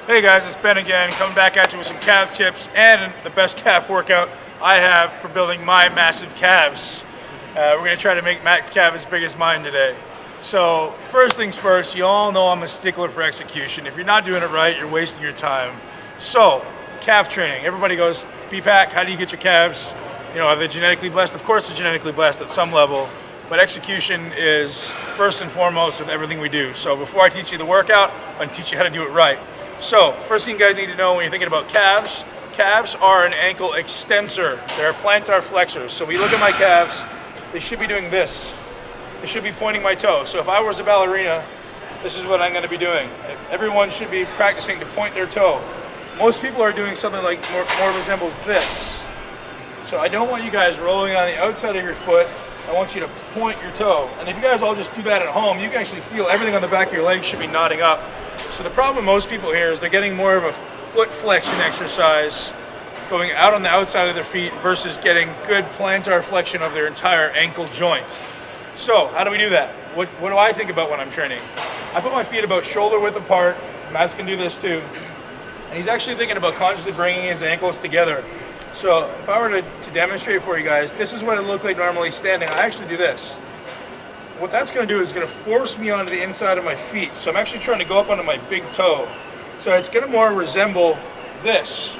Hey guys, it's Ben again, coming back at you with some calf tips and the best calf workout I have for building my massive calves. We're going to try to make Matt's calf as big as mine today. So first things first, you all know I'm a stickler for execution. If you're not doing it right, you're wasting your time. So calf training, everybody goes, BPAC, how do you get your calves? You know, are they genetically blessed? Of course they're genetically blessed at some level, but execution is first and foremost with everything we do. So before I teach you the workout, I'm going to teach you how to do it right. So first thing you guys need to know when you're thinking about calves, calves are an ankle extensor. They're plantar flexors. So when you look at my calves, they should be doing this. They should be pointing my toe. So if I was a ballerina, this is what I'm going to be doing. Everyone should be practicing to point their toe. Most people are doing something like more resembles this. So I don't want you guys rolling on the outside of your foot. I want you to point your toe. And if you guys all just do that at home, you can actually feel everything on the back of your legs should be nodding up. So the problem with most people here is they're getting more of a foot flexion exercise going out on the outside of their feet versus getting good plantar flexion of their entire ankle joint. So how do we do that? What do I think about when I'm training? I put my feet about shoulder width apart. Matt's can do this too. And he's actually thinking about consciously bringing his ankles together. So if I were to demonstrate for you guys, this is what it looked like normally standing. I actually do this. What that's going to do is going to force me onto the inside of my feet. So I'm actually trying to go up onto my big toe. So it's going to more resemble this,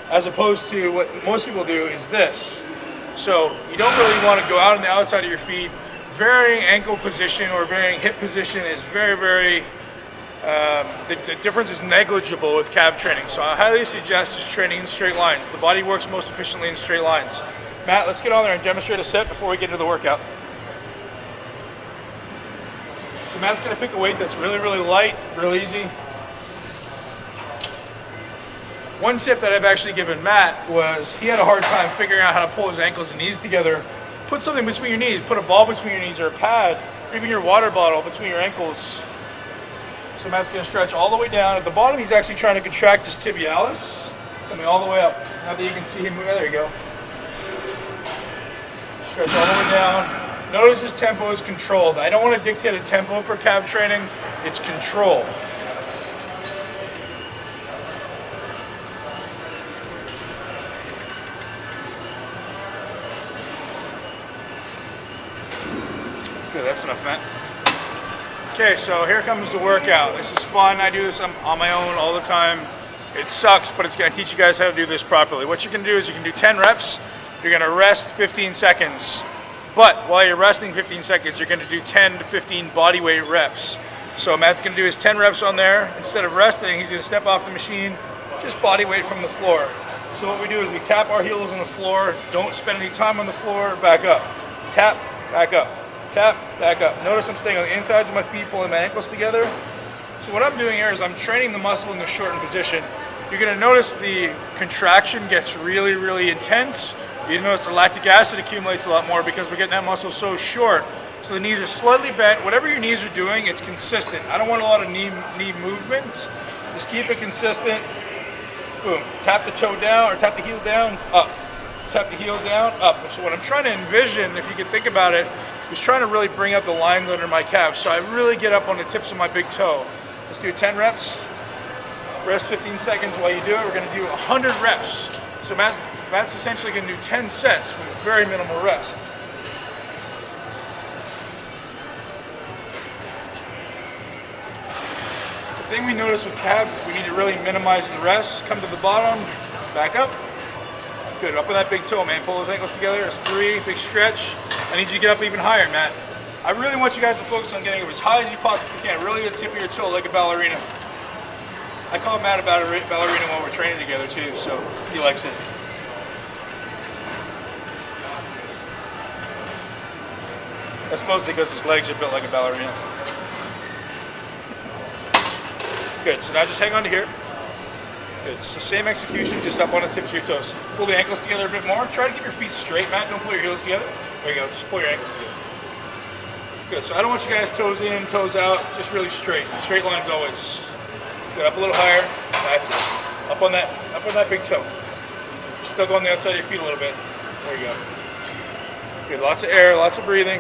as opposed to what most people do is this. So you don't really want to go out on the outside of your feet. Varying ankle position or varying hip position is the difference is negligible with calf training. So I highly suggest just training in straight lines. The body works most efficiently in straight lines. Matt, let's get on there and demonstrate a set before we get into the workout. So Matt's going to pick a weight that's really, really light, real easy. One tip that I've actually given Matt was he had a hard time figuring out how to pull his ankles and knees together. Put something between your knees. Put a ball between your knees or a pad, or even your water bottle between your ankles. So Matt's going to stretch all the way down. At the bottom, he's actually trying to contract his tibialis, coming all the way up. Now that you can see him move, there you go. Stretch all the way down. Notice his tempo is controlled. I don't want to dictate a tempo for calf training. It's control. Good, that's enough, Matt. Okay, so here comes the workout. This is fun. I do this on my own all the time. It sucks, but it's going to teach you guys how to do this properly. What you can do is you can do 10 reps. You're going to rest 15 seconds. But while you're resting 15 seconds, you're going to do 10 to 15 body weight reps. So Matt's going to do his 10 reps on there. Instead of resting, he's going to step off the machine, just body weight from the floor. So what we do is we tap our heels on the floor. Don't spend any time on the floor. Back up. Tap, back up. Tap, back up. Notice I'm staying on the insides of my feet, pulling my ankles together. So what I'm doing here is I'm training the muscle in the shortened position. You're going to notice the contraction gets really, really intense. You notice the lactic acid accumulates a lot more because we're getting that muscle so short. So the knees are slightly bent. Whatever your knees are doing, it's consistent. I don't want a lot of knee movement. Just keep it consistent. Boom. Tap the toe down or tap the heel down, up. Tap the heel down, up. So what I'm trying to envision, if you can think about it, is trying to really bring up the lines under my calves. So I really get up on the tips of my big toe. Let's do 10 reps. Rest 15 seconds while you do it. We're going to do 100 reps. So Matt's essentially going to do 10 sets with very minimal rest. The thing we notice with calves is we need to really minimize the rest. Come to the bottom, back up. Good, up with that big toe, man. Pull those ankles together. That's 3, big stretch. I need you to get up even higher, Matt. I really want you guys to focus on getting up as high as you possibly can. Really the tip of your toe like a ballerina. I call Matt a ballerina while we're training together too, so he likes it. That's mostly because his legs are built like a ballerina. Good, so now just hang on to here. Good, so same execution, just up on the tips of your toes. Pull the ankles together a bit more. Try to keep your feet straight, Matt. Don't pull your heels together. There you go, just pull your ankles together. Good, so I don't want you guys toes in, toes out, just really straight. Straight lines always. Good, up a little higher. That's it. Up on that big toe. Still go on the outside of your feet a little bit. There you go. Good, lots of air, lots of breathing.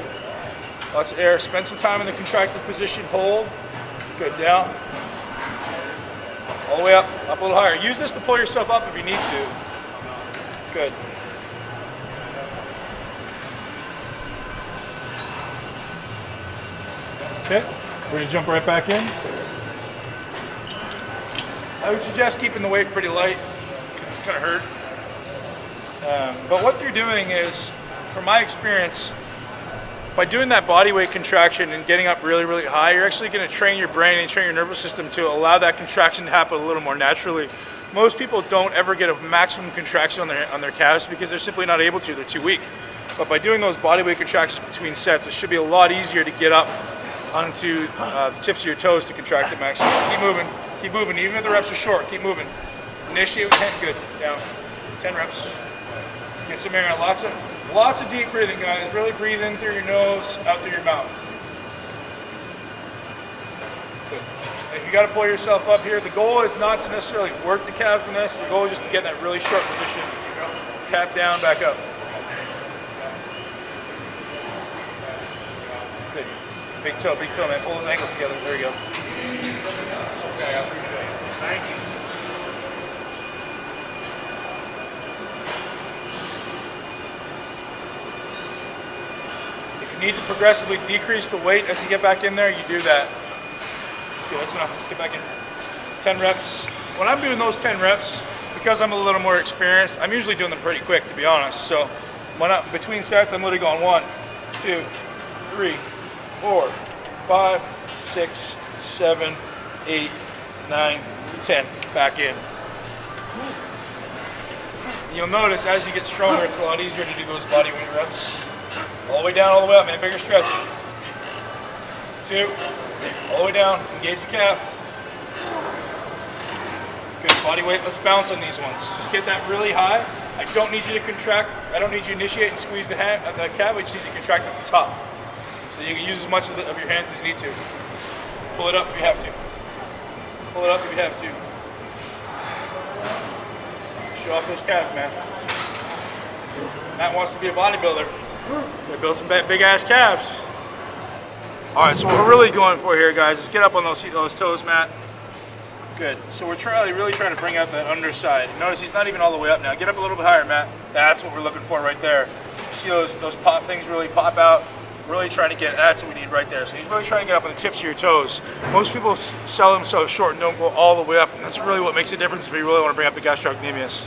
Lots of air. Spend some time in the contracted position. Hold. Good, down. All the way up a little higher. Use this to pull yourself up if you need to. Good. Okay, we're gonna jump right back in. I would suggest keeping the weight pretty light, because it's gonna hurt. But what you're doing is, from my experience, by doing that body weight contraction and getting up really, really high, you're actually going to train your brain and train your nervous system to allow that contraction to happen a little more naturally. Most people don't ever get a maximum contraction on their calves because they're simply not able to. They're too weak. But by doing those body weight contractions between sets, it should be a lot easier to get up onto the tips of your toes to contract the maximum. Keep moving. Even if the reps are short, keep moving. Initiate with 10. Good. Down. 10 reps. Get some air. Lots of deep breathing, guys. Really breathe in through your nose, out through your mouth. Good. If you got to pull yourself up here, the goal is not to necessarily work the calves in this. The goal is just to get in that really short position. Tap down, back up. Good. Big toe, man. Pull those ankles together. There you go. Thank you. If you need to progressively decrease the weight as you get back in there, you do that. Okay, that's enough. Let's get back in. 10 reps. When I'm doing those 10 reps, because I'm a little more experienced, I'm usually doing them pretty quick, to be honest. So between sets, I'm literally going 1, 2, 3, 4, 5, 6, 7, 8, 9, 10. Back in. You'll notice as you get stronger, it's a lot easier to do those body weight reps. All the way down, all the way up, man. Bigger stretch. 2. All the way down. Engage the calf. Good. Body weight. Let's bounce on these ones. Just get that really high. I don't need you to contract. I don't need you to initiate and squeeze the calf. I just need you to contract at the top. So you can use as much of your hands as you need to. Pull it up if you have to. Pull it up if you have to. Show off those calves, man. Matt wants to be a bodybuilder. They build some big ass calves. All right, so what we're really going for here, guys, is get up on those toes, Matt. Good. So we're really trying to bring out that underside. Notice he's not even all the way up now. Get up a little bit higher, Matt. That's what we're looking for right there. You see those pop things really pop out. Really trying to get. That's what we need right there. So he's really trying to get up on the tips of your toes. Most people sell them so short and don't go all the way up, and that's really what makes a difference if you really want to bring up the gastrocnemius.